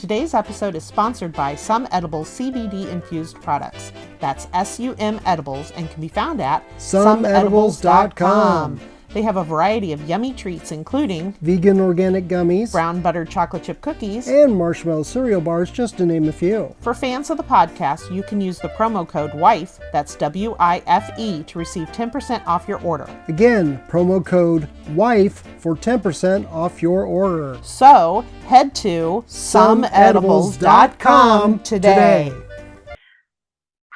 Today's episode is sponsored by Some Edibles CBD infused products. That's SUM Edibles and can be found at someedibles.com. They have a variety of yummy treats, including vegan organic gummies, brown buttered chocolate chip cookies, and marshmallow cereal bars, just to name a few. For fans of the podcast, you can use the promo code WIFE, that's WIFE, to receive 10% off your order. Again, promo code WIFE for 10% off your order. So, head to someedibles.com today.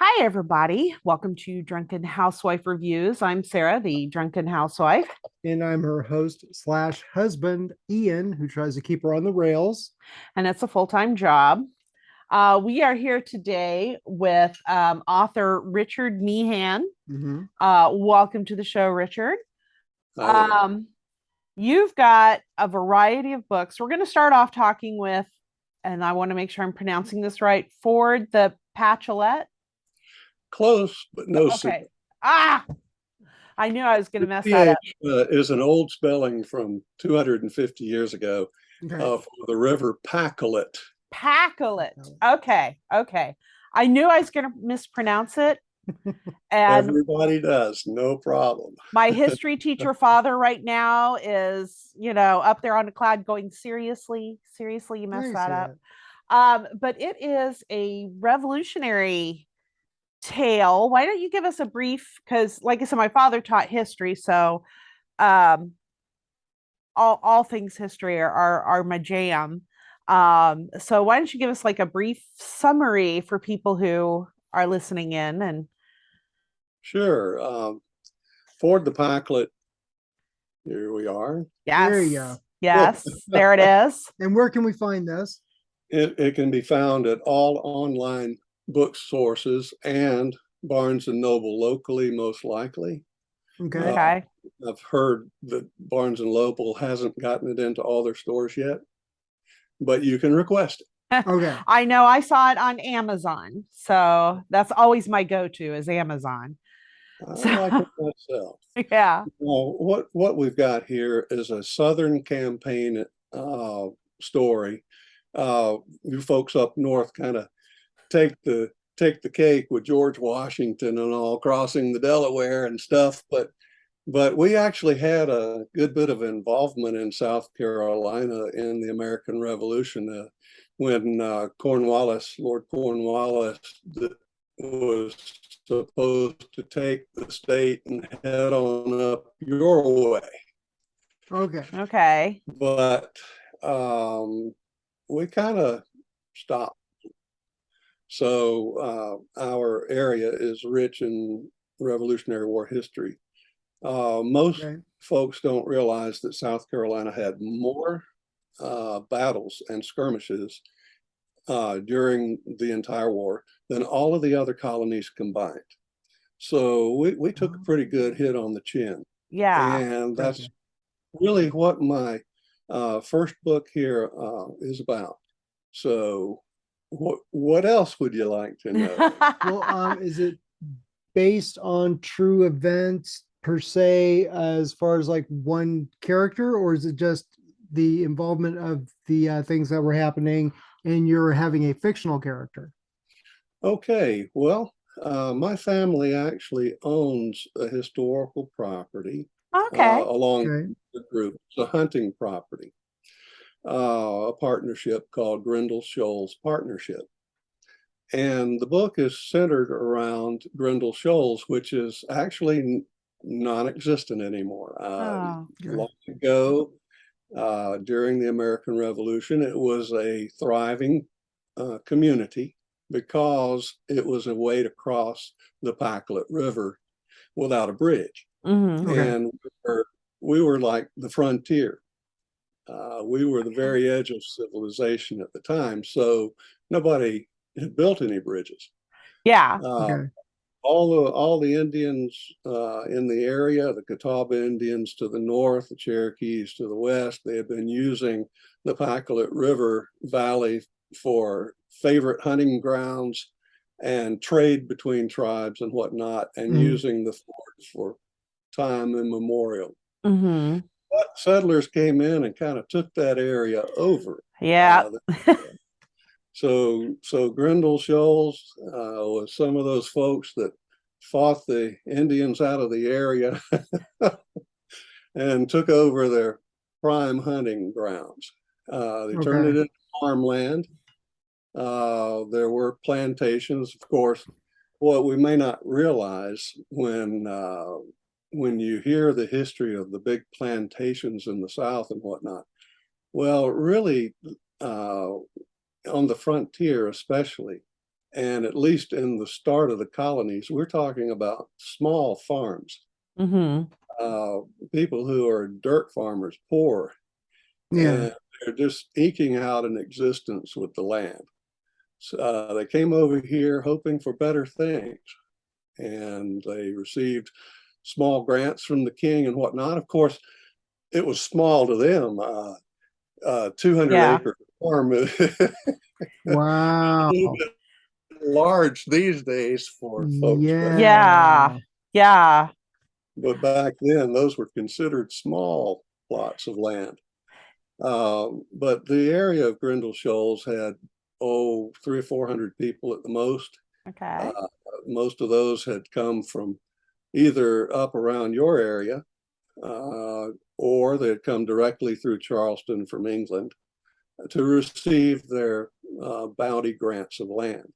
Hi, everybody. Welcome to Drunken Housewife Reviews. I'm Sarah, the Drunken Housewife. And I'm her host / husband, Ian, who tries to keep her on the rails. And it's a full-time job. We are here today with author Richard Meehan. Mm-hmm. Welcome to the show, Richard. You've got a variety of books. We're going to start off talking with, and I want to make sure I'm pronouncing this right, Ford the Pachelet. Close, but no. Okay. I knew I was going to mess that up. Is an old spelling from 250 years ago for the river Pachelet. Pachelet. Okay. I knew I was going to mispronounce it. And everybody does, no problem. My history teacher father right now is, up there on the cloud going, seriously, you messed that up. But it is a revolutionary tale. Why don't you give us a brief, because like I said, my father taught history, so all things history are my jam. So why don't you give us like a brief summary for people who are listening in? And sure. Ford the Pachelet, here we are. Yes. There you go. Yes, there it is. And where can we find this? It can be found at all online book sources and Barnes and Noble locally, most likely. Okay. I've heard that Barnes and Noble hasn't gotten it into all their stores yet, but you can request it. Okay. I know I saw it on Amazon, so that's always my go-to is Amazon. I like it myself. Yeah. Well, what we've got here is a Southern campaign story. You folks up north kind of take the cake with George Washington and all crossing the Delaware and stuff, but we actually had a good bit of involvement in South Carolina in the American Revolution when Lord Cornwallis was supposed to take the state and head on up your way. Okay. But we kind of stopped. So our area is rich in Revolutionary War history. Most folks don't realize that South Carolina had more battles and skirmishes during the entire war than all of the other colonies combined. So we took a pretty good hit on the chin. Yeah. And that's really what my first book here is about. So what else would you like to know? Well, is it based on true events per se, as far as like one character, or is it just the involvement of the things that were happening and you're having a fictional character? Okay, well, my family actually owns a historical property along the group. It's a hunting property. A partnership called Grindal Shoals Partnership. And the book is centered around Grindal Shoals, which is actually non-existent anymore. Long ago, during the American Revolution, it was a thriving community because it was a way to cross the Pachelet River without a bridge. Mm-hmm. And we were like the frontier. We were the very edge of civilization at the time, so nobody had built any bridges. Yeah. All the Indians in the area, the Catawba Indians to the north, the Cherokees to the west, they had been using the Pachelet River Valley for favorite hunting grounds and trade between tribes and whatnot, and using the forts for time immemorial. Mm-hmm. But settlers came in and kind of took that area over. Yeah. So Grindal Shoals was some of those folks that fought the Indians out of the area and took over their prime hunting grounds. They turned it into farmland. There were plantations, of course. What we may not realize when you hear the history of the big plantations in the South and whatnot, well, really, on the frontier especially, and at least in the start of the colonies, we're talking about small farms. People who are dirt farmers, poor, and they're just eking out an existence with the land. So they came over here hoping for better things, and they received small grants from the king and whatnot. Of course, it was small to them. 200-acre farm. Wow. Large these days for folks. Yeah. But back then, those were considered small plots of land. But the area of Grindal Shoals had, 300 or 400 people at the most. Okay. Most of those had come from either up around your area, or they had come directly through Charleston from England to receive their bounty grants of land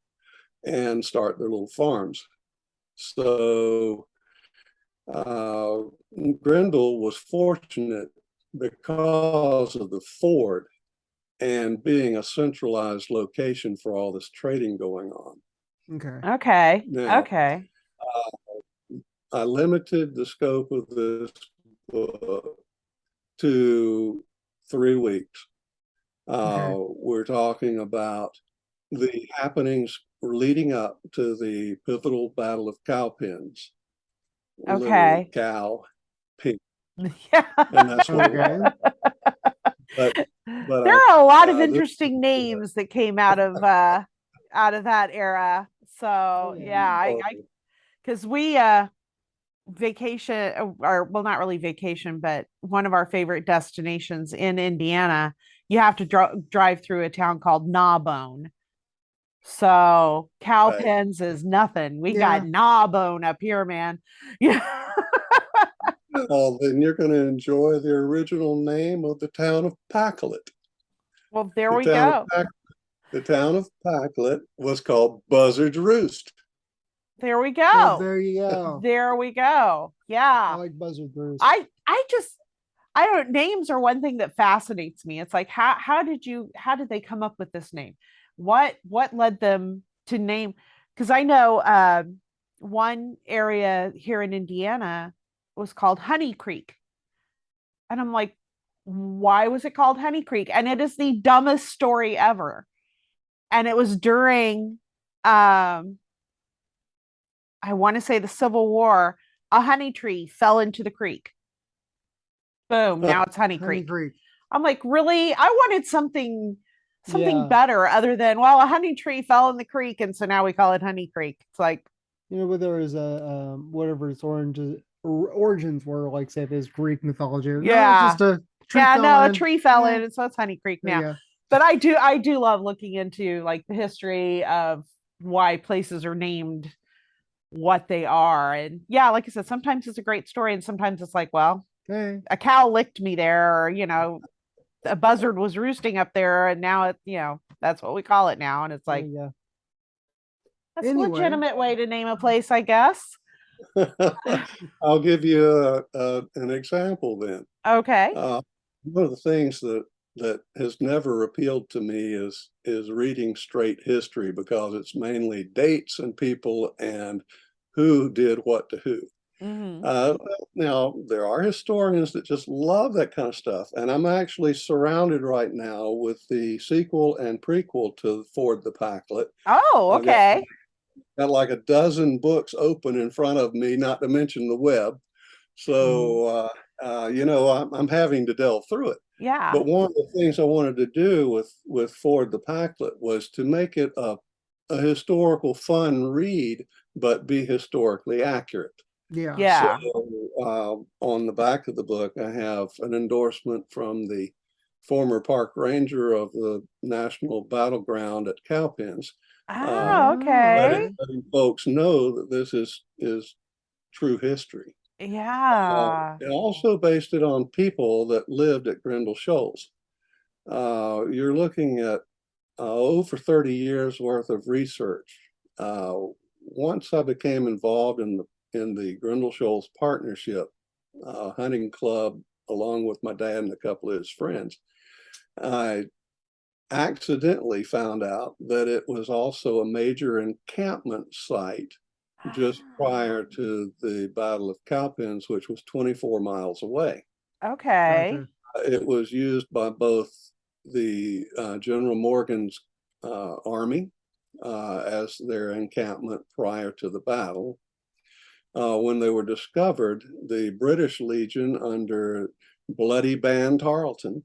and start their little farms. So Grindal was fortunate because of the ford and being a centralized location for all this trading going on. Okay. Now, I limited the scope of this book to 3 weeks. We're talking about the happenings leading up to the pivotal Battle of Cowpens. Literally cow pin. Yeah. And that's what it was. But there are a lot of interesting names that came out of that era. So because we vacation, or well, not really vacation, but one of our favorite destinations in Indiana, you have to drive through a town called Gnawbone. So cow pens is nothing. We got Gnawbone up here, man. Yeah. Well, then you're going to enjoy the original name of the town of Pacolet. Well, there we go. The town of Pacolet was called Buzzard's Roost. There we go. Oh, there you go. There we go. Yeah. I like Buzzard's Roost. I don't, names are one thing that fascinates me. It's like, how did they come up with this name? What led them to name? Because I know one area here in Indiana was called Honey Creek. And I'm like, why was it called Honey Creek? And it is the dumbest story ever. And it was during, I want to say the Civil War. A honey tree fell into the creek. Boom, now it's Honey Creek. I'm like, really? I wanted something better other than, well, a honey tree fell in the creek, and so now we call it Honey Creek. It's like, but there is a whatever its origins were, like say if it's Greek mythology. Yeah, just a tree a tree fell in, and so it's Honey Creek now. But I do love looking into like the history of why places are named what they are. And like I said, sometimes it's a great story, and sometimes it's like, well, a cow licked me there, or a buzzard was roosting up there, and now it, that's what we call it now. And it's like, that's a legitimate way to name a place, I guess. I'll give you an example then. Okay. One of the things that has never appealed to me is reading straight history, because it's mainly dates and people and who did what to who. Now, there are historians that just love that kind of stuff. And I'm actually surrounded right now with the sequel and prequel to Ford the Pacolet. Oh, okay. Got like a dozen books open in front of me, not to mention the web. So, I'm having to delve through it. Yeah. But one of the things I wanted to do with Ford the Pacolet was to make it a historical, fun read, but be historically accurate. Yeah. So on the back of the book, I have an endorsement from the former park ranger of the National Battleground at Cowpens. Okay. Letting folks know that this is true history. Yeah. It also based it on people that lived at Grindle Shoals. You're looking at over 30 years worth of research. Once I became involved in the Grindle Shoals Partnership hunting club, along with my dad and a couple of his friends, I accidentally found out that it was also a major encampment site just prior to the Battle of Cowpens, which was 24 miles away. Okay. It was used by both the General Morgan's army as their encampment prior to the battle. When they were discovered, the British Legion under Bloody Ban Tarleton,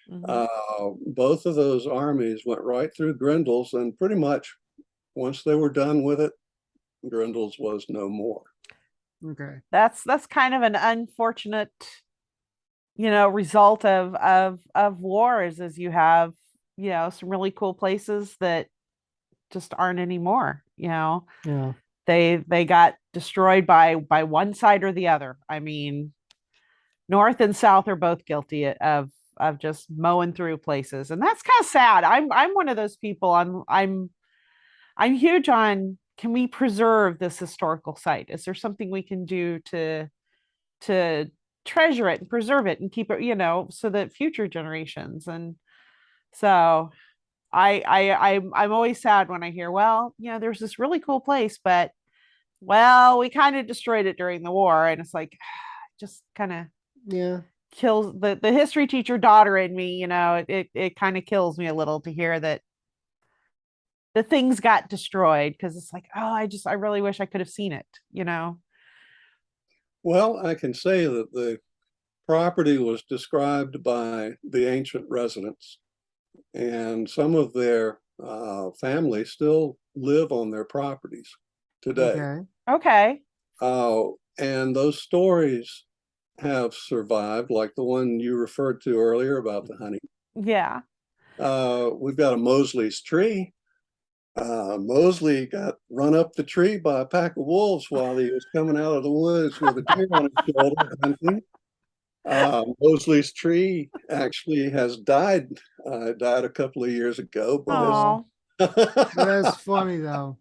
both of those armies went right through Grindles, and pretty much once they were done with it, Grindles was no more. Okay. That's kind of an unfortunate, result of wars, as you have, some really cool places that just aren't anymore. Yeah. They got destroyed by one side or the other. I mean, North and South are both guilty of just mowing through places, and that's kind of sad. I'm one of those people. I'm huge on, can we preserve this historical site? Is there something we can do to treasure it and preserve it and keep it, so that future generations? And so I'm always sad when I hear, well, there's this really cool place, but well, we kind of destroyed it during the war, and it's like, just kind of kills the history teacher daughter in me. It kind of kills me a little to hear that the things got destroyed, because it's like, oh, I really wish I could have seen it. Well, I can say that the property was described by the ancient residents, and some of their families still live on their properties today. Okay. And those stories have survived, like the one you referred to earlier about the hunting. Yeah. We've got a Mosley's tree. Mosley got run up the tree by a pack of wolves while he was coming out of the woods with a deer on his shoulder hunting. Mosley's tree actually has died a couple of years ago, but that's funny though.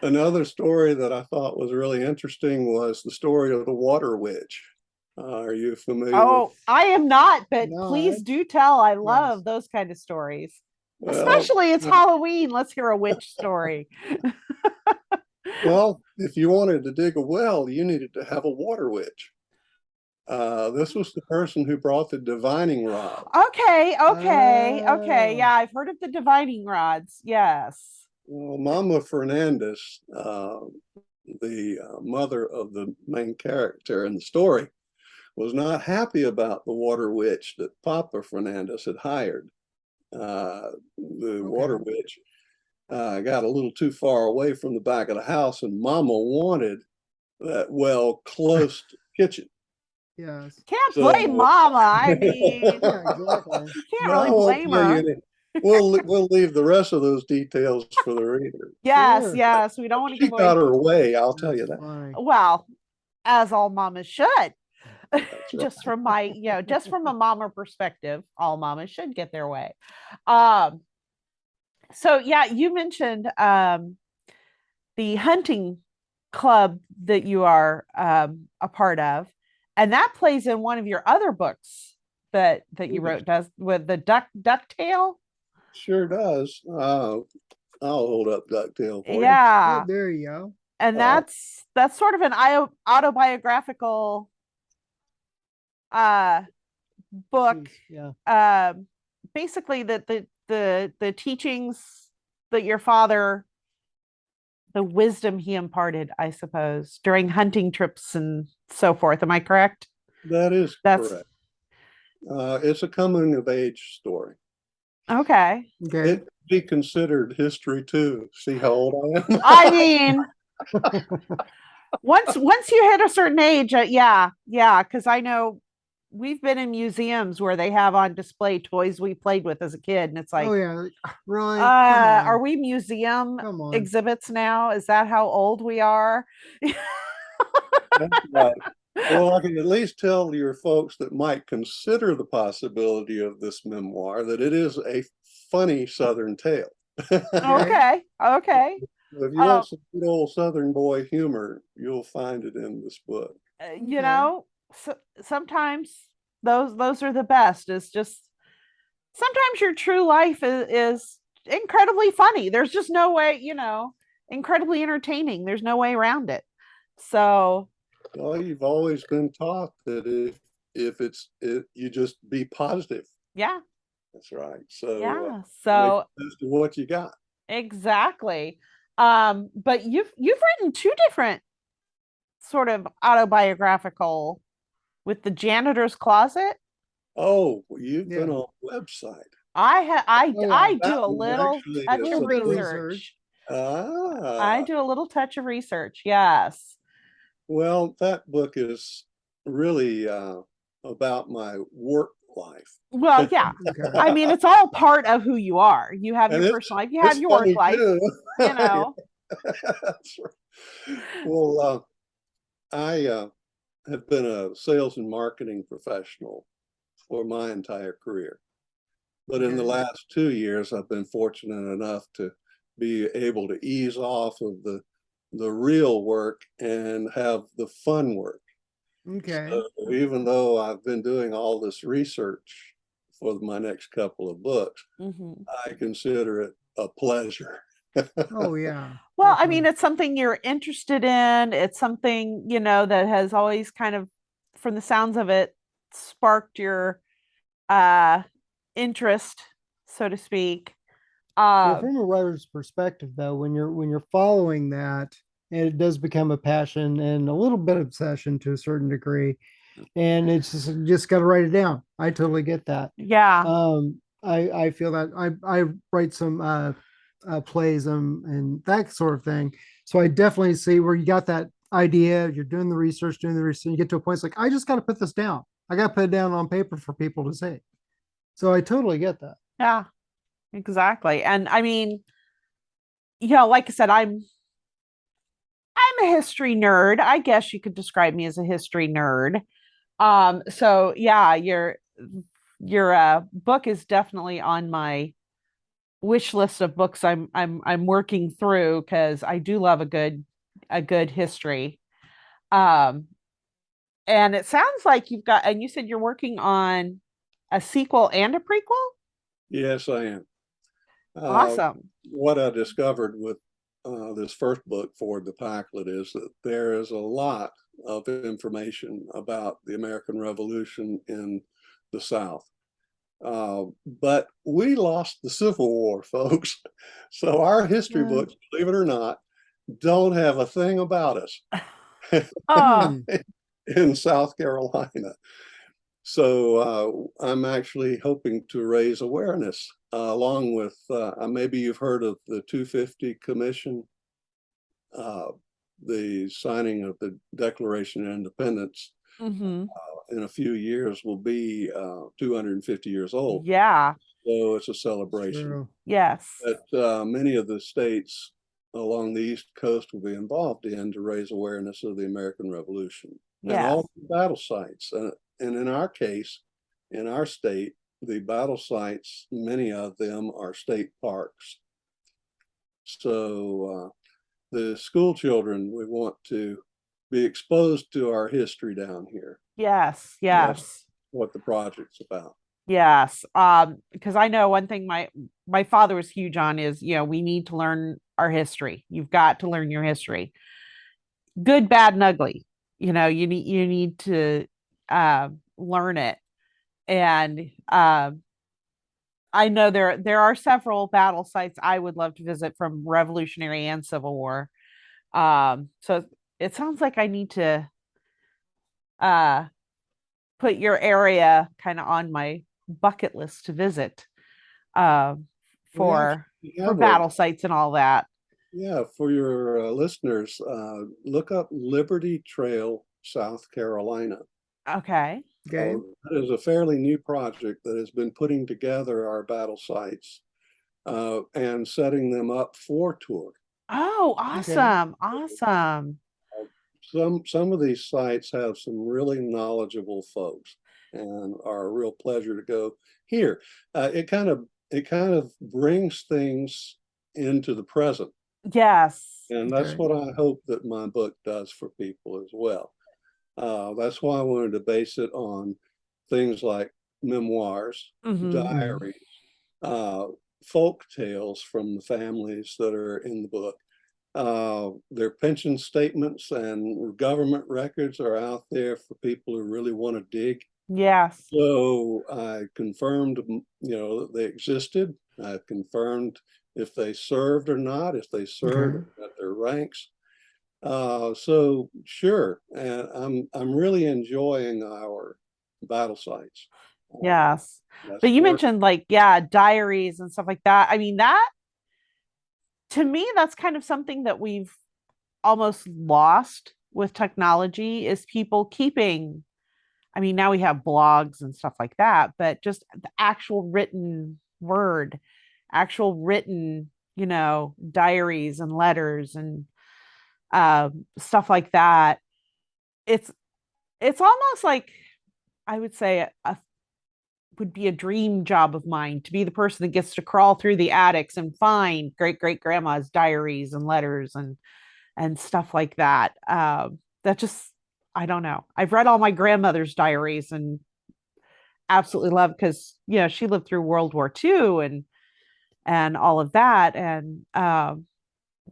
Another story that I thought was really interesting was the story of the water witch. Are you familiar with? I am not, but please do tell. I love those kind of stories. Especially it's Halloween. Let's hear a witch story. Well, if you wanted to dig a well, you needed to have a water witch. This was the person who brought the divining rod. Okay. Yeah, I've heard of the divining rods. Yes. Well, Mama Fernandez, the mother of the main character in the story, was not happy about the water witch that Papa Fernandez had hired. The water witch got a little too far away from the back of the house, and Mama wanted that well close to the kitchen. Yes. Can't blame Mama. I mean, exactly. You can't really blame her. We'll leave the rest of those details for the reader. Yes. We don't want to give away. She got her way, I'll tell you that. Funny. Well, as all mamas should. Just from just from a mama perspective, all mamas should get their way. So yeah, you mentioned the hunting club that you are a part of, and that plays in one of your other books that you wrote, does, with the ducktail. Sure does. I'll hold up ducktail for you. Yeah, there you go. And that's sort of an autobiographical book. Yeah. Basically the teachings that your father, the wisdom he imparted, I suppose, during hunting trips and so forth. Am I correct? That's correct. It's a coming of age story. Okay. It could be considered history too. See how old I am? I mean, once you hit a certain age, yeah, because I know we've been in museums where they have on display toys we played with as a kid, and it's Oh like, yeah, really? Come on. are we museum Come on. exhibits now? Is that how old we are? That's right. Well, I can at least tell your folks that might consider the possibility of this memoir that it is a funny Southern tale. Okay. Okay. If you want some good old Southern boy humor, you'll find it in this book. You know, sometimes those are the best. It's just sometimes your true life is incredibly funny. There's just no way, incredibly entertaining. There's no way around it. So, well, you've always been taught that you just be positive. Yeah. That's right. So yeah. make So the best of what you got. exactly. But you've written two different sort of autobiographical with the janitor's closet. Oh, you've been on the website. I do That a one little actually touch is of supposed- research. I Ah, do a little touch of research. Yes. well, that book is really about my work life. Well, yeah. Okay. I mean, it's all part of who you are. You have And your it's personal life, you have it's your work funny life, too. you know. That's right. Well, I have been a sales and marketing professional for my entire career. But in the Okay. last 2 years, I've been fortunate enough to be able to ease off of the real work and have the fun work. Okay. So even though I've been doing all this research for my next couple of books, I consider it a pleasure. Oh yeah. Well, I mean, it's something you're interested in. It's something, that has always kind of, from the sounds of it, sparked your uh interest, so to speak. Well, from a writer's perspective, though, when you're following that, and it does become a passion and a little bit obsession to a certain degree, and it's just got to write it down. I totally get that. Yeah. I feel that I write some plays and that sort of thing. So I definitely see where you got that idea. You're doing the research, and you get to a point. It's like I just got to put this down. I got to put it down on paper for people to see. So I totally get that. Yeah, exactly. And I mean, like I said, I'm a history nerd. I guess you could describe me as a history nerd. So yeah, your book is definitely on my wish list of books I'm working through because I do love a good history. Um, and it sounds like and you said you're working on a sequel and a prequel. Yes, I am. Awesome. What I discovered with this first book, Ford the Packlet, is that there is a lot of information about the American Revolution in the South. But we lost the Civil War, folks. So our history books, believe it or not, don't have a thing about us in South Carolina. So I'm actually hoping to raise awareness along with, maybe you've heard of the 250 Commission, the signing of the Declaration of Independence. In a few years will be 250 years old. Yeah. So it's a celebration. True. Yes. But many of the states along the East Coast will be involved in to raise awareness of the American Revolution and all the battle sites. And in our case, in our state, the battle sites, many of them are state parks. So the school children, we want to be exposed to our history down here. Yes. That's Yes. what the project's about. Yes. Because I know one thing my father was huge on is, we need to learn our history. You've got to learn your history. Good, bad, and ugly. You need to learn it. And I know there are several battle sites I would love to visit from Revolutionary and Civil War. So it sounds like I need to uh put your area kind of on my bucket list to visit uh, for battle sites and all that. Yeah, for your listeners, look up Liberty Trail, South Carolina. Okay. Okay. That is a fairly new project that has been putting together our battle sites and setting them up for tour. Oh, awesome. Awesome. Some of these sites have some really knowledgeable folks and are a real pleasure to go here. It kind of brings things into the present. Yes. And that's what I hope that my book does for people as well. That's why I wanted to base it on things like memoirs, diaries, folk tales from the families that are in the book. Their pension statements and government records are out there for people who really want to dig. Yes. So I confirmed, that they existed. I confirmed if they served or not, if they served at their ranks. So sure, and I'm really enjoying our battle sites. Yes. But you mentioned diaries and stuff like that. I mean, that to me, that's kind of something that we've almost lost with technology is people keeping. I mean, now we have blogs and stuff like that, but just the actual written word, actual written, diaries and letters and stuff like that. It's it's almost like I would say would be a dream job of mine to be the person that gets to crawl through the attics and find great great grandma's diaries and letters and stuff like that. That just I don't know. I've read all my grandmother's diaries and absolutely love because she lived through World War II and all of that and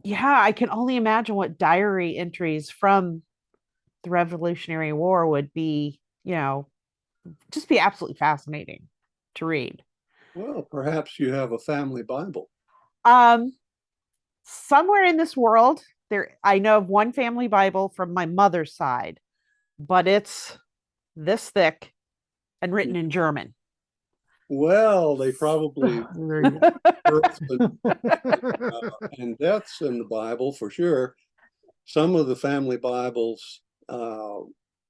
yeah, I can only imagine what diary entries from the Revolutionary War would be, just be absolutely fascinating to read. Well, perhaps you have a family Bible. Um, Somewhere in this world, I know of one family Bible from my mother's side, but it's this thick and written in German. Well, they probably births and deaths in the Bible for sure. Some of the family Bibles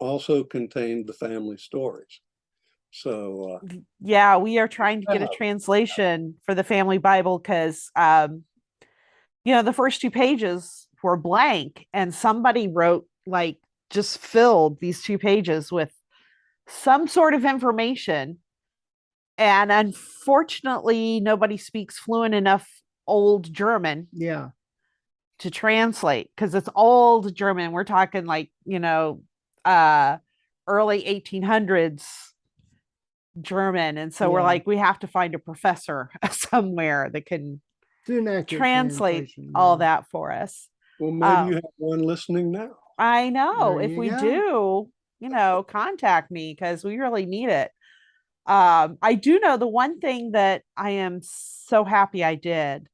also contained the family stories. So yeah, we are trying to get a translation for the family Bible because the first two pages were blank and somebody wrote just filled these two pages with some sort of information. And unfortunately, nobody speaks fluent enough old German. Yeah. To translate because it's old German. We're talking early 1800s German. And so we're like, we have to find a professor somewhere that can translate all that for us. Well, maybe you have one listening now. I know. If we do, contact me because we really need it. I do know the one thing that I am so happy I did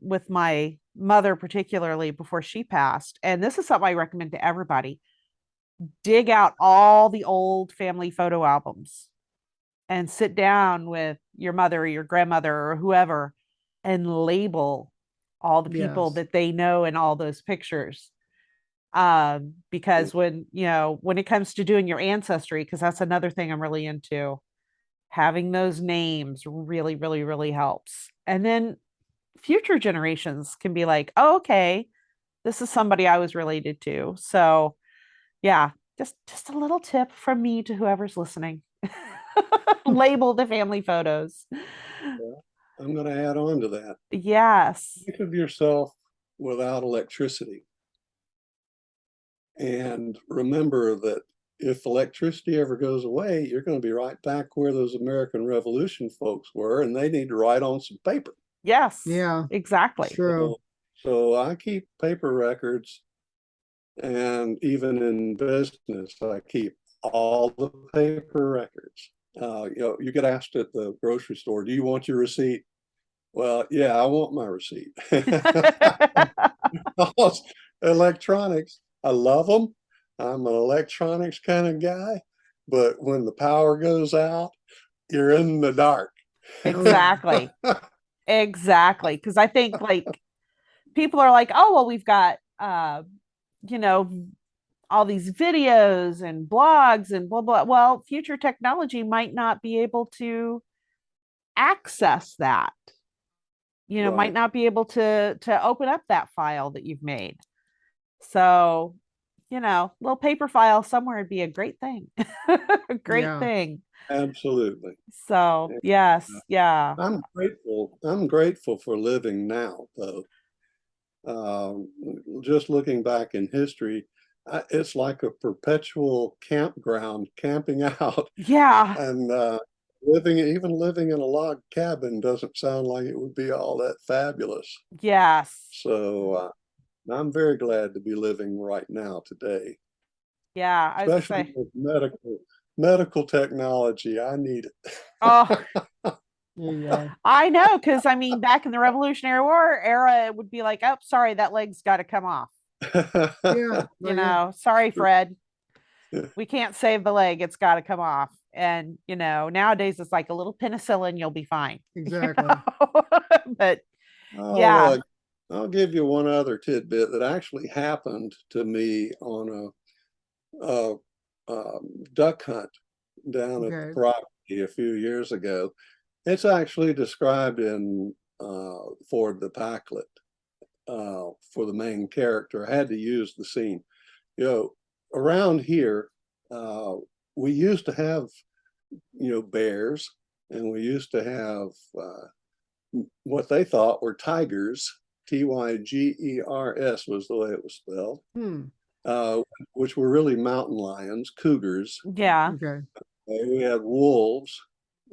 with my mother, particularly before she passed. And this is something I recommend to everybody. Dig out all the old family photo albums and sit down with your mother or your grandmother or whoever and label all the people that they know in all those pictures. Because when it comes to doing your ancestry, because that's another thing I'm really into, having those names really, really, really helps. And then future generations can be like, oh, okay, this is somebody I was related to. So yeah, just a little tip from me to whoever's listening. Label the family photos. Yeah, I'm going to add on to that. Yes. Think of yourself without electricity. And remember that if electricity ever goes away, you're going to be right back where those American Revolution folks were, and they need to write on some paper. Yes. Yeah. Exactly. True. So I keep paper records, and even in business, I keep all the paper records. You get asked at the grocery store, "Do you want your receipt?" Well, yeah, I want my receipt. Electronics, I love them. I'm an electronics kind of guy, but when the power goes out, you're in the dark. Exactly. Exactly. Because I think people are like, oh, well, we've got, all these videos and blogs and blah blah. Well, future technology might not be able to access that. Might not be able to open up that file that you've made. So, little paper file somewhere would be a great thing. A great thing. Absolutely. So, yes, yeah. I'm grateful for living now, though. Just looking back in history, it's like a perpetual campground, camping out. Yeah. And living in a log cabin doesn't sound like it would be all that fabulous. Yes. So I'm very glad to be living right now today. Yeah, Especially with medical technology. I need it. Oh, Yeah. I know, because I mean, back in the Revolutionary War era, it would be like, oh, sorry, that leg's got to come off. Yeah. Sorry, Fred. We can't save the leg. It's got to come off. And, nowadays it's like a little penicillin, you'll be fine. Exactly. But yeah. Look, I'll give you one other tidbit that actually happened to me on a duck hunt down at the property a few years ago. It's actually described in Ford the Packlet for the main character. I had to use the scene. Around here, we used to have, bears, and we used to have what they thought were tigers. Tygers was the way it was spelled. Which were really mountain lions, cougars. Yeah. Okay. We had wolves,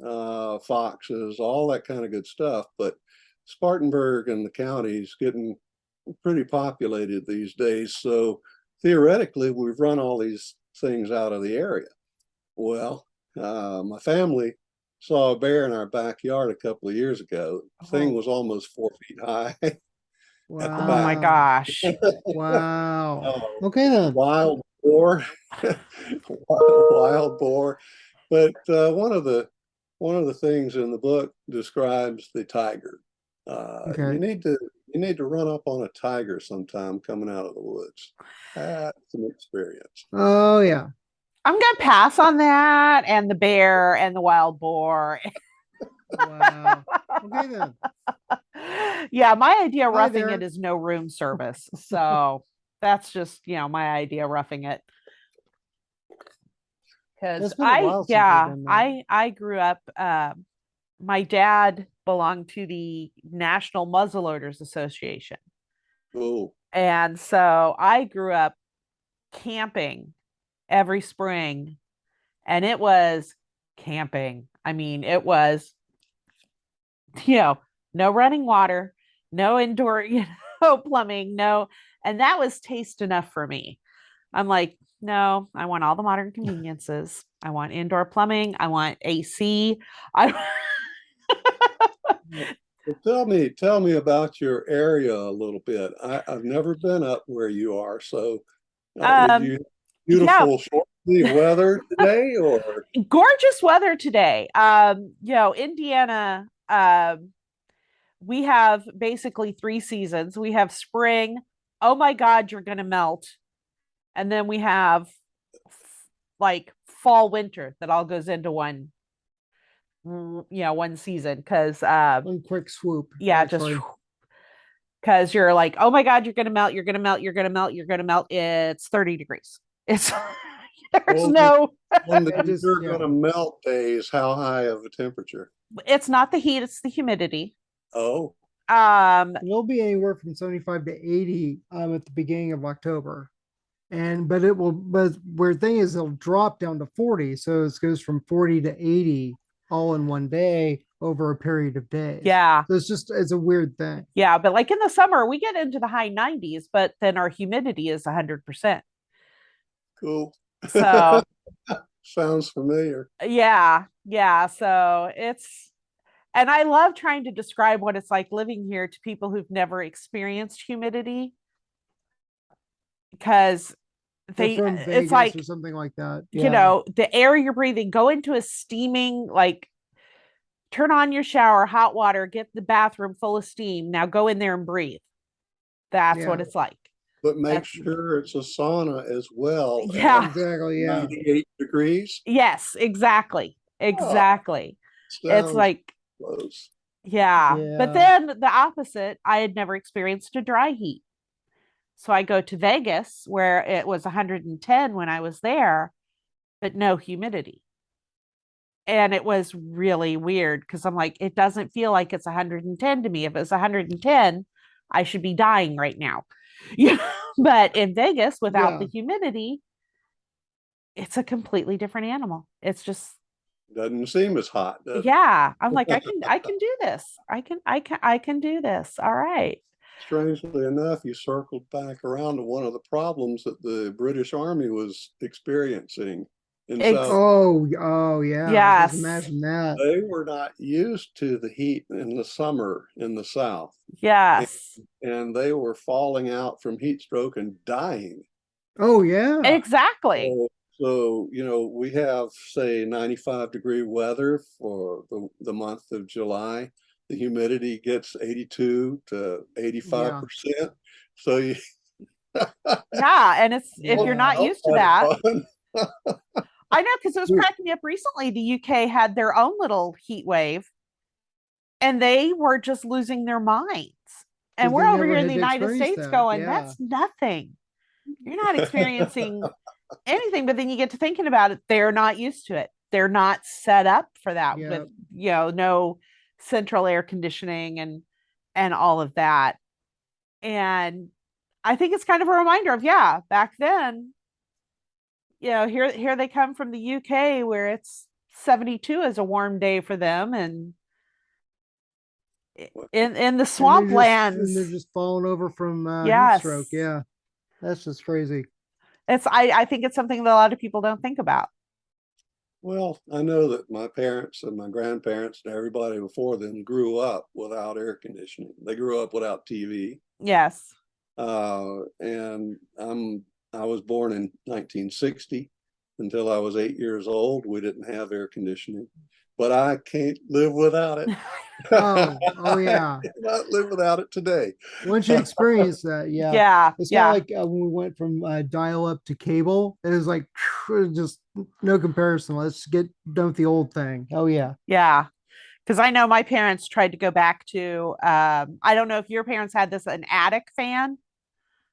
foxes, all that kind of good stuff. But Spartanburg and the county's getting pretty populated these days. So theoretically, we've run all these things out of the area. Well, my family saw a bear in our backyard a couple of years ago. The thing was almost 4 feet high. Wow. At the back. Oh my gosh. Wow. Okay then. Wild boar. Wild boar. But one of the things in the book describes the tiger. You need to run up on a tiger sometime coming out of the woods. That's an experience. Oh yeah. I'm gonna pass on that and the bear and the wild boar. Wow. Okay then. Yeah, my idea of Hi roughing there. it is no room service. So that's just, my idea of roughing it. Because It's been a while since we've done that. I grew up, my dad belonged to the National Muzzleloaders Association. Oh. And so I grew up camping every spring, and it was camping. I mean, it was, no running water, no indoor, plumbing, no. And that was taste enough for me. I'm like, no, I want all the modern conveniences. I want indoor plumbing. I want AC. Tell me about your area a little bit. I've never been up where you are, so did you beautiful short sleeve weather today, or gorgeous weather today? Indiana, we have basically 3 seasons. We have spring. Oh my God, you're gonna melt. And then we have like fall, winter that all goes into one season, because one quick swoop. Yeah, actually. Just because you're like, oh my God, you're gonna melt, you're gonna melt, you're gonna melt, you're gonna melt. It's 30 degrees. It's there's no when you're gonna melt days, how high of a temperature? It's not the heat, it's the humidity. Oh. It'll be anywhere from 75 to 80 at the beginning of October. But weird thing is it'll drop down to 40. So it goes from 40 to 80 all in one day over a period of days. Yeah. So it's a weird thing. Yeah. But like in the summer, we get into the high 90s, but then our humidity is 100%. Cool. So sounds familiar. Yeah. Yeah. So and I love trying to describe what it's like living here to people who've never experienced humidity, because it's like or something like that. Yeah. The air you're breathing, go into a steaming, like turn on your shower, hot water, get the bathroom full of steam. Now go in there and breathe. That's what it's like. But make sure it's a sauna as well. Yeah. Exactly. Yeah. 98 degrees. Yes, exactly. Exactly. It's Sounds like, close. yeah. But Yeah. then the opposite, I had never experienced a dry heat. So I go to Vegas where it was 110 when I was there, but no humidity. And it was really weird because I'm like, it doesn't feel like it's 110 to me. If it's 110, I should be dying right now. Yeah. But in Vegas, without the Yeah. humidity, it's a completely different animal. It's just, Doesn't seem as hot, does it? yeah. I'm like, I can do this. I can do this. All right. Strangely enough, you circled back around to one of the problems that the British Army was experiencing in South. Oh, yeah. Just Yes. imagine that. They were not used to the heat in the summer in the South, Yes. and they were falling out from heat stroke and dying. Oh, yeah. Exactly. So, we have, say, 95-degree weather for the month of July. The humidity gets 82 to 85%. So you Yeah. And it's, if you're not Yeah. used to that, fun. I know, because it was cracking me up recently. The UK had their own little heat wave and they were just losing their minds. And Because we're they over never here in the had United experienced States that. going, Yeah. that's nothing. You're not experiencing anything. But then you get to thinking about it, they're not used to it. They're not set up for that Yeah. with, no central air conditioning and all of that. And I think it's kind of a reminder of, yeah, back then, here they come from the UK where it's 72 is a warm day for them, and in the And swamp they're lands, just falling over from heat stroke. yes, Yeah. That's just crazy. I think it's something that a lot of people don't think about. Well, I know that my parents and my grandparents and everybody before them grew up without air conditioning. They grew up without TV. Yes. And I was born in 1960. Until I was 8 years old, we didn't have air conditioning, but I can't live without it. Oh, I yeah. cannot live without it today. Once you experience that, yeah. Yeah. It's kind of Yeah. like when we went from dial up to cable. It was like just no comparison. Let's get done with the old thing. Oh, yeah. Yeah. Because I know my parents tried to go back to, I don't know if your parents had this, an attic fan.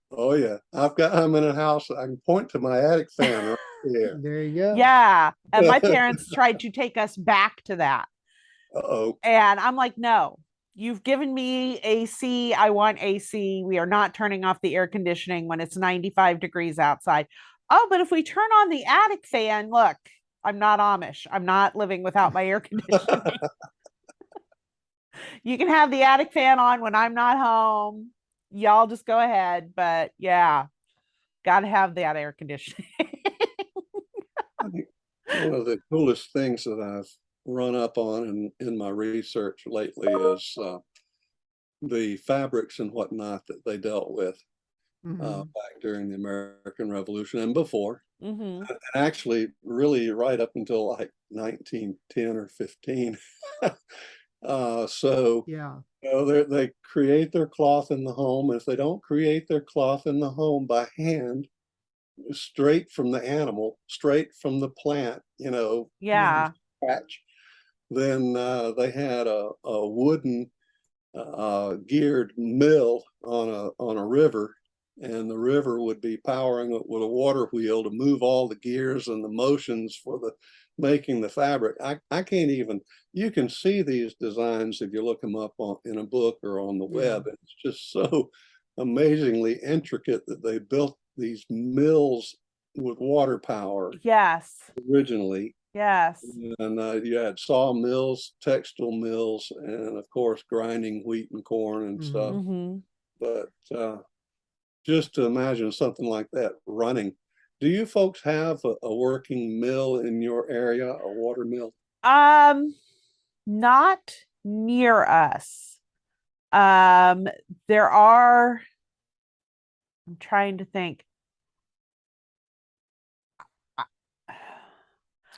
Oh yeah, I'm in a house. I can point to my attic fan right there. There you go. Yeah. And my parents tried to take us back to that. Uh-oh. And I'm like, no, you've given me AC. I want AC. We are not turning off the air conditioning when it's 95 degrees outside. Oh, but if we turn on the attic fan, look, I'm not Amish. I'm not living without my air conditioning. You can have the attic fan on when I'm not home. Y'all just go ahead. But yeah, got to have that air conditioning. I think one of the coolest things that I've run up on in my research lately is the fabrics and whatnot that they dealt with back during the American Revolution and before. Mm-hmm. And actually, really, right up until like 1910 or 15. So Yeah. they create their cloth in the home. If they don't create their cloth in the home by hand, straight from the animal, straight from the plant, Yeah. scratch, then they had a wooden geared mill on a river, and the river would be powering it with a water wheel to move all the gears and the motions for the making the fabric. I can't even, you can see these designs if you look them up in a book or on the web. And it's just so amazingly intricate that they built these mills with water power Yes. originally. Yes. And you had sawmills, textile mills, and of course, grinding wheat and corn and stuff. Mm-hmm. But just to imagine something like that running. Do you folks have a working mill in your area, a water mill? Not near us. Um, there are, I'm trying to think.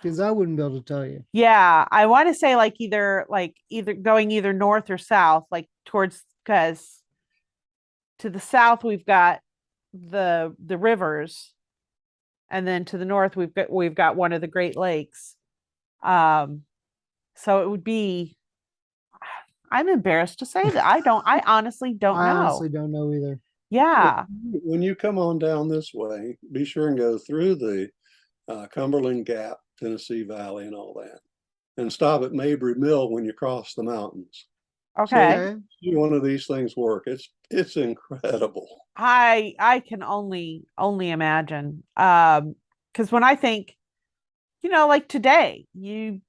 Because I wouldn't be able to tell you. Yeah, I want to say either going either north or south, like towards, because to the south we've got the rivers, and then to the north we've got one of the Great Lakes. So it would be. I'm embarrassed to say that I honestly don't I know. honestly don't know either. Yeah. When you come on down this way, be sure and go through the Cumberland Gap, Tennessee Valley, and all that, and stop at Mabry Mill when you cross the mountains. Okay. So one of these things work. It's incredible. I can only imagine. Because when I think, like today, you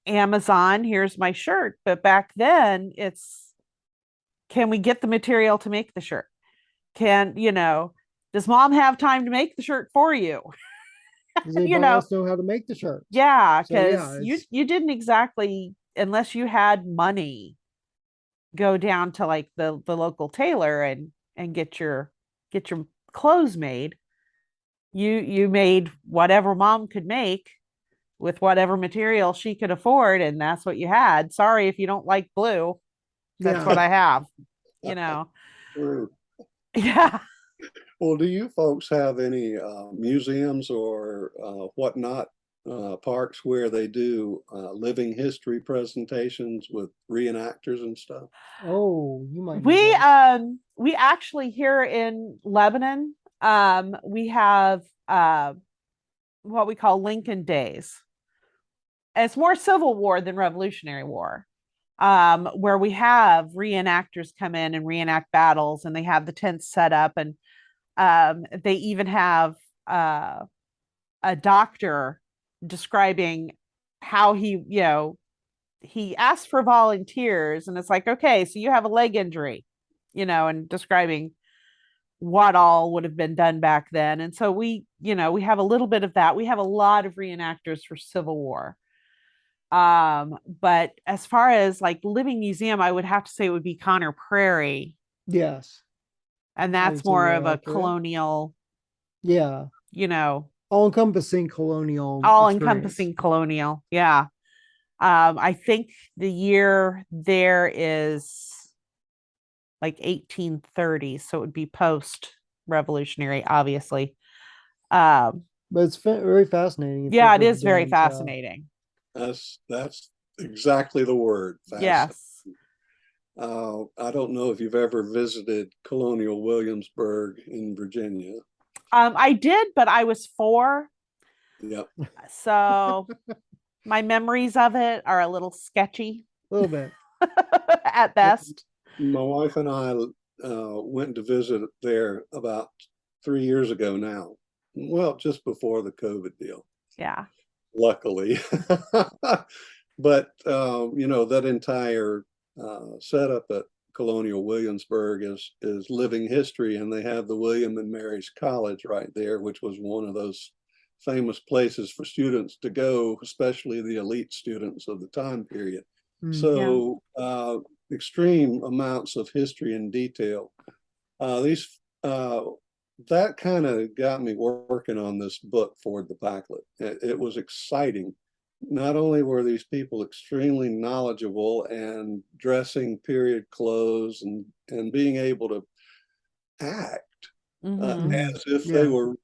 Amazon, here's my shirt, but back then it's, can we get the material to make the shirt? Does mom have time to make the shirt for you? Does anybody else know how to make the shirts? Yeah, because you didn't exactly, unless you had money, go down to like the local tailor and get your clothes made. You made whatever mom could make with whatever material she could afford, and that's what you had. Sorry if you don't like blue. That's what I have. True. Yeah. Well, do you folks have any museums or whatnot, parks where they do living history presentations with reenactors and stuff? Oh, you might know. We actually here in Lebanon, we have what we call Lincoln Days. It's more Civil War than Revolutionary War. Where we have reenactors come in and reenact battles, and they have the tents set up, and they even have a doctor describing how he asked for volunteers, and it's like, okay, so you have a leg injury, and describing what all would have been done back then. And so we have a little bit of that. We have a lot of reenactors for Civil War. But as far as like living museum, I would have to say it would be Connor Prairie. Yes. And that's more of a colonial, all-encompassing colonial. All-encompassing colonial. Yeah. I think the year there is like 1830, so it would be post-revolutionary, obviously. But it's very fascinating. Yeah, it is very fascinating. That's exactly the word. Yes. I don't know if you've ever visited Colonial Williamsburg in Virginia. I did, but I was 4. Yep. So my memories of it are a little sketchy. A little bit. At best. My wife and I went to visit there about 3 years ago now. Well, just before the COVID deal. Yeah. Luckily. But, that entire setup at Colonial Williamsburg is living history, and they have the William and Mary's College right there, which was one of those famous places for students to go, especially the elite students of the time period. So extreme amounts of history and detail. That kind of got me working on this book for the backlit. It was exciting. Not only were these people extremely knowledgeable and dressing period clothes and being able to act as if they were,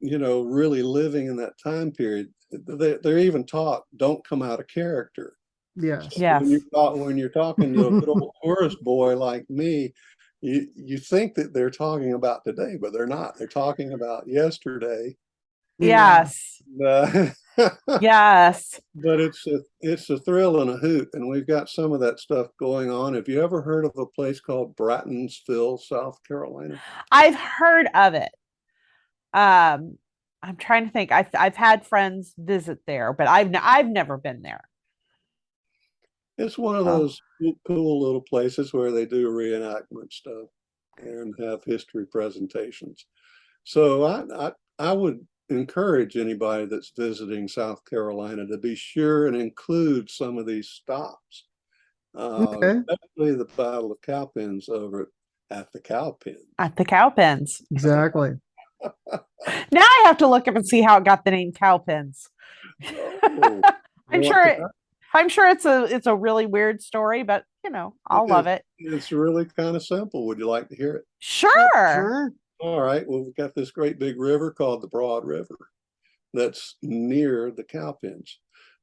really living in that time period. They're even taught, don't come out of character. Yes. So when you're talking to a good old tourist boy like me, you think that they're talking about today, but they're not. They're talking about yesterday. Yes. Yes. But it's a thrill and a hoot, and we've got some of that stuff going on. Have you ever heard of a place called Brattonsville, South Carolina? I've heard of it. I'm trying to think. I've had friends visit there, but I've never been there. It's one of those cool little places where they do reenactment stuff and have history presentations. So I would encourage anybody that's visiting South Carolina to be sure and include some of these stops. Especially the Battle of Cowpens over at the Cowpens. At the Cowpens. Exactly. Now I have to look up and see how it got the name Cowpens. Oh, I'm sure it's a really weird story, but I'll love it. It's really kind of simple. Would you like to hear it? Sure. All right. Well, we've got this great big river called the Broad River that's near the Cowpens.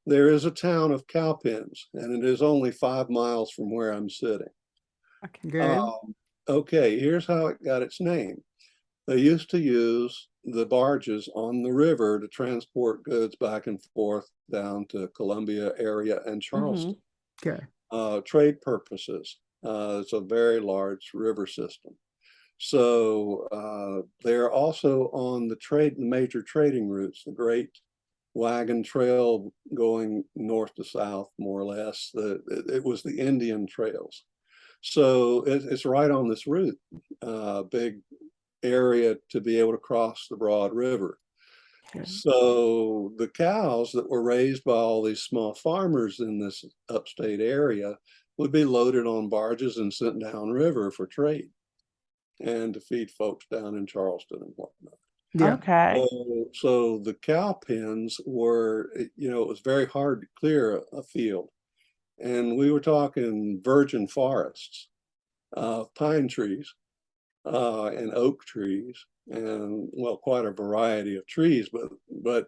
There is a town of Cowpens, and it is only 5 miles from where I'm sitting. Okay. Okay, here's how it got its name. They used to use the barges on the river to transport goods back and forth down to Columbia area and Charleston. Okay. Trade purposes. It's a very large river system. So they're also on the major trading routes, the Great Wagon Trail going north to south, more or less. It was the Indian trails. So it's right on this route, big area to be able to cross the Broad River. Okay. So the cows that were raised by all these small farmers in this upstate area would be loaded on barges and sent downriver for trade and to feed folks down in Charleston and whatnot. Yeah. Okay. So the cow pens were, it was very hard to clear a field. And we were talking virgin forests, pine trees, and oak trees, and well, quite a variety of trees, but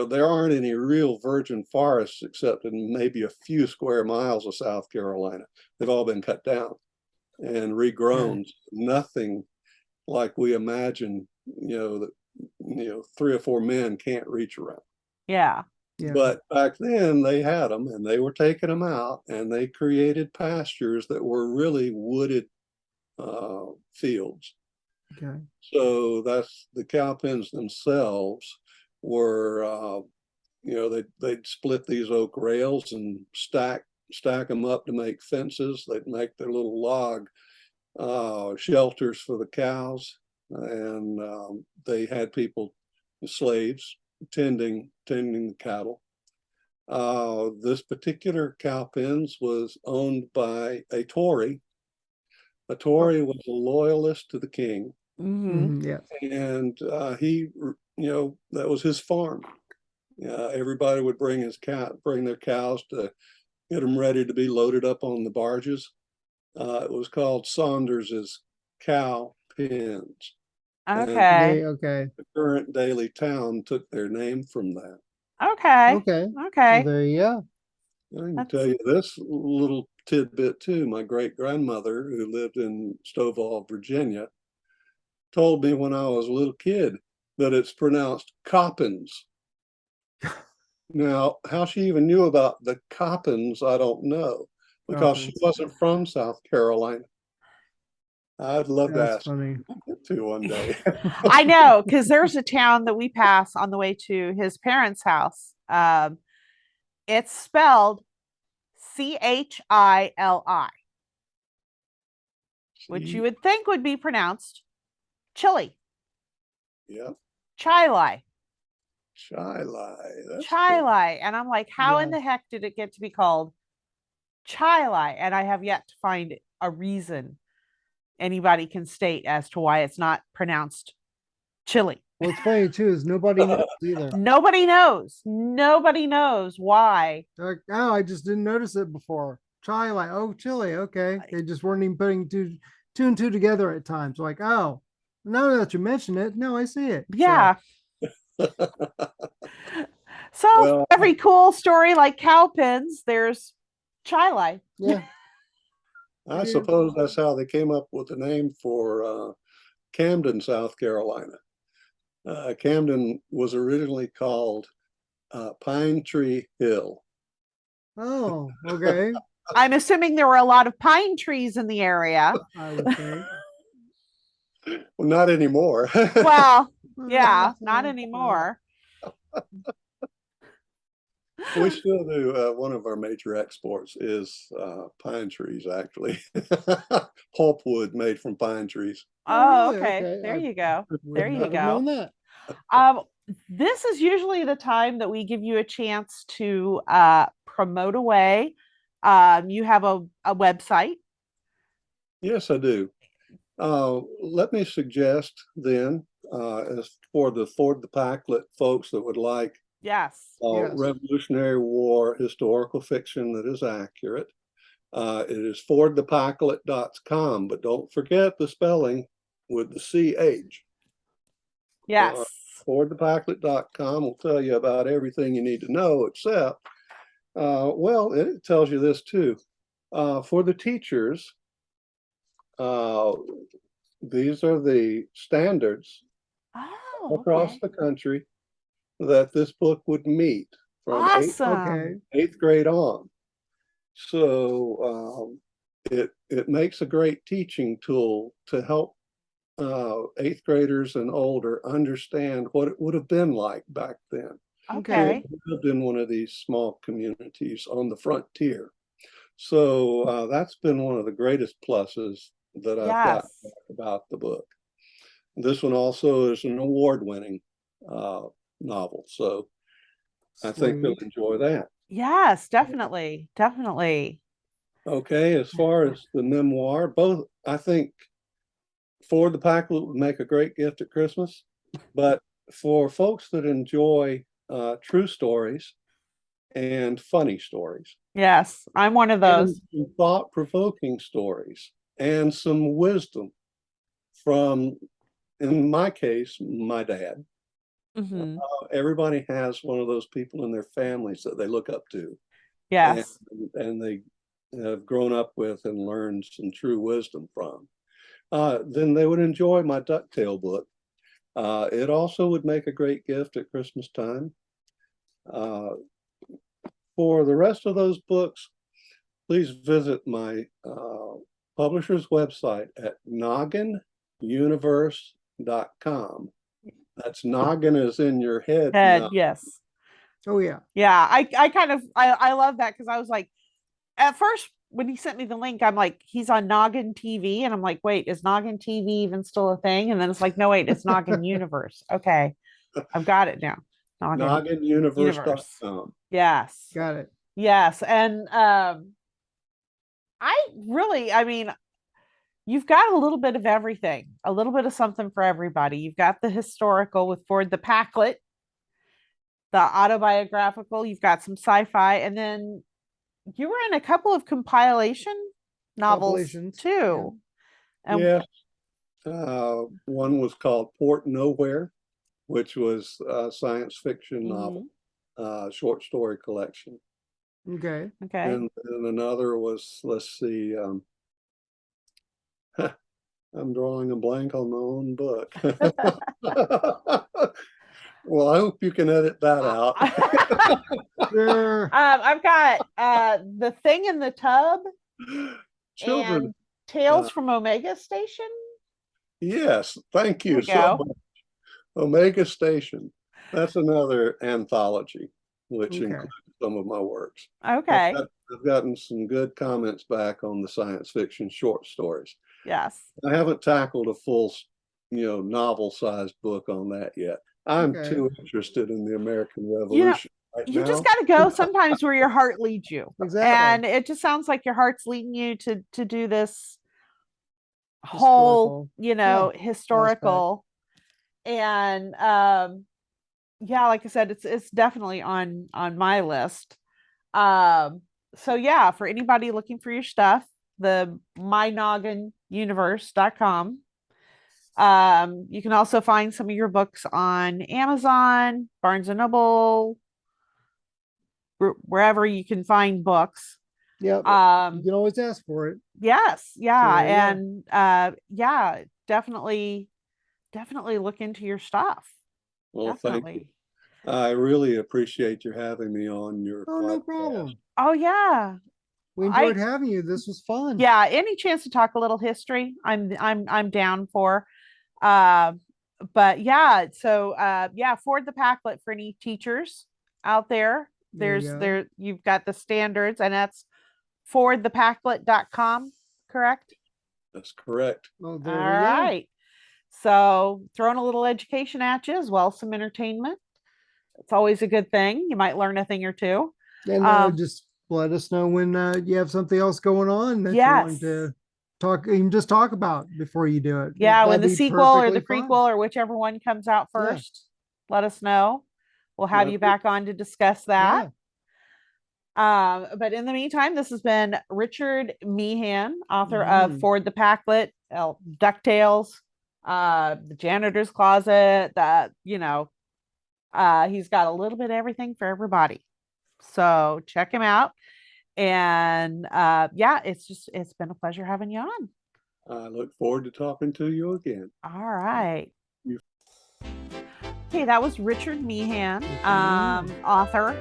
there aren't any real virgin forests except in maybe a few square miles of South Carolina. They've all been cut down and regrown. Nothing like we imagine, that 3 or 4 men can't reach around. Yeah. But back then they had them and they were taking them out and they created pastures that were really wooded fields. Okay. So that's the cow pens themselves were, they'd split these oak rails and stack them up to make fences. They'd make their little log shelters for the cows, and they had people, slaves, tending the cattle. This particular cow pens was owned by a Tory. A Tory was a loyalist to the king. Yeah. And he, that was his farm. Everybody would bring their cows to get them ready to be loaded up on the barges. It was called Saunders's Cow Pens. Okay. Okay. The current Daily Town took their name from that. Okay. Okay. Okay. Well, there you go. I can tell you this little tidbit too. My great grandmother, who lived in Stovall, Virginia, told me when I was a little kid that it's pronounced Coppins. Now, how she even knew about the Coppins, I don't know, because she wasn't from South Carolina. I'd love to ask funny. to one day. I know, because there's a town that we pass on the way to his parents' house. It's spelled Chili, which you would think would be pronounced chili. Yeah. Chili. Chili. And I'm like, how in the heck did it get to be called Chili? And I have yet to find a reason anybody can state as to why it's not pronounced chili. What's funny too is nobody knows either. Nobody knows. Nobody knows why. They're like, oh, I just didn't notice it before. Chili. Oh, chili. Okay. They just weren't even putting two and two together at times. Like, oh, now that you mention it, no, I see it. Yeah. So every cool story like Cowpens, there's Chili. Yeah. I suppose that's how they came up with the name for Camden, South Carolina. Camden was originally called Pine Tree Hill. Oh, okay. I'm assuming there were a lot of pine trees in the area. I would think. Well, not anymore. Well, yeah, not anymore. We still do. One of our major exports is pine trees, actually. Pulpwood made from pine trees. Oh, okay. There you go. There you go. That. This is usually the time that we give you a chance to promote away. You have a website. Yes, I do. Let me suggest then, as for the Ford the Packlet folks that would like Yes. Revolutionary War historical fiction that is accurate, it is fordthepacklet.com, but don't forget the spelling. with the CH. Yes. FordThePacklet.com will tell you about everything you need to know, except, well, it tells you this too. For the teachers, these are the standards across the country that this book would meet from eighth grade on. So it makes a great teaching tool to help eighth graders and older understand what it would have been like back then. Okay. We lived in one of these small communities on the frontier. So that's been one of the greatest pluses that I've got about the book. This one also is an award-winning novel, so I think they'll enjoy that. Yes, definitely. Definitely. Okay, as far as the memoir, both, I think For the Packlet would make a great gift at Christmas, but for folks that enjoy true stories and funny stories. Yes, I'm one of those. And thought-provoking stories and some wisdom from, in my case, my dad. Everybody has one of those people in their families that they look up to. Yes. And they have grown up with and learned some true wisdom from. Then they would enjoy my Ducktail book. It also would make a great gift at Christmas time. For the rest of those books, please visit my publisher's website at nogginuniverse.com. That's noggin as in your head. Yes. Oh yeah. Yeah. I love that because I was like, at first when he sent me the link, I'm like, he's on Noggin TV. And I'm like, wait, is Noggin TV even still a thing? And then it's like, no, wait, it's Noggin Universe. Okay. I've got it now. Nogginuniverse.com. Yes. Got it. Yes. And I mean, you've got a little bit of everything, a little bit of something for everybody. You've got the historical with Ford the Packlet, the autobiographical, you've got some sci-fi, and then you were in a couple of compilation novels too. Yeah. One was called Port Nowhere, which was a science fiction novel, short story collection. Okay. And another was, let's see, I'm drawing a blank on my own book. Well, I hope you can edit that out. Sure. I've got The Thing in the Tub Children. and Tales from Omega Station. Yes, thank you so much. Omega Station. That's another anthology, which includes some of my works. Okay. I've gotten some good comments back on the science fiction short stories. Yes. I haven't tackled a full, novel-sized book on that yet. I'm too interested in the American Revolution right now. You just got to go sometimes where your heart leads you. Exactly. And it just sounds like your heart's leading you to do this whole, historical. And like I said, it's definitely on my list. So yeah, for anybody looking for your stuff, the mynogginuniverse.com. You can also find some of your books on Amazon, Barnes and Noble, wherever you can find books. Yep. You can always ask for it. Yes. Yeah. So, and definitely look into your stuff. Well, thank you. I really appreciate you having me on your podcast. No problem. Oh yeah. We enjoyed having you. This was fun. Yeah, any chance to talk a little history, I'm down for. But yeah, so Ford the Packlet for any teachers out there. You've got the standards, and that's fordthepacklet.com, correct? That's correct. Oh, all right. So throwing a little education at you as well as some entertainment. It's always a good thing. You might learn a thing or two. And just let us know when you have something else going on that you want to talk about before you do it. Yeah, when the sequel or the prequel or whichever one comes out first, let us know. We'll have you back on to discuss that. But in the meantime, this has been Richard Meehan, author of Ford the Packlet, DuckTales, the janitor's closet, that, he's got a little bit of everything for everybody. So check him out. And it's been a pleasure having you on. I look forward to talking to you again. All right. Okay, that was Richard Meehan, author,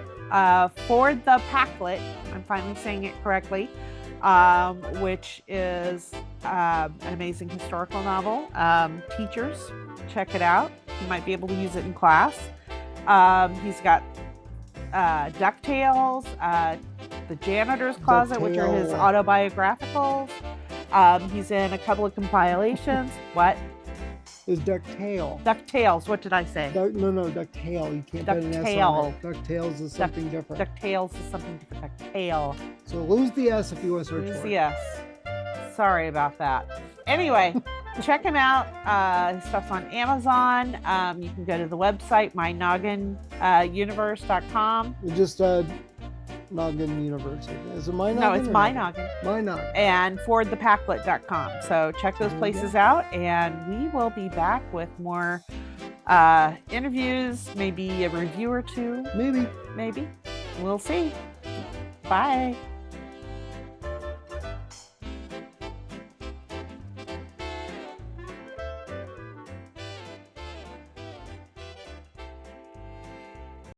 For the Packlet. I'm finally saying it correctly, which is an amazing historical novel. Teachers, check it out. You might be able to use it in class. He's got DuckTales, The Janitor's Closet, which are his autobiographicals. He's in a couple of compilations. What? Is DuckTale. DuckTales. What did I say? No, DuckTale. You can't put an S on it. DuckTales is something different. DuckTales is something different. DuckTale. So lose the S if you want to search for it. Lose the S. Sorry about that. Anyway, check him out. His stuff's on Amazon. You can go to the website, mynogginuniverse.com. Just Noggin Universe. Is it My Noggin? No, it's My Noggin. My Noggin. And forwardthepacklet.com. So check those places out, and we will be back with more interviews, maybe a review or two. Maybe. We'll see. Bye.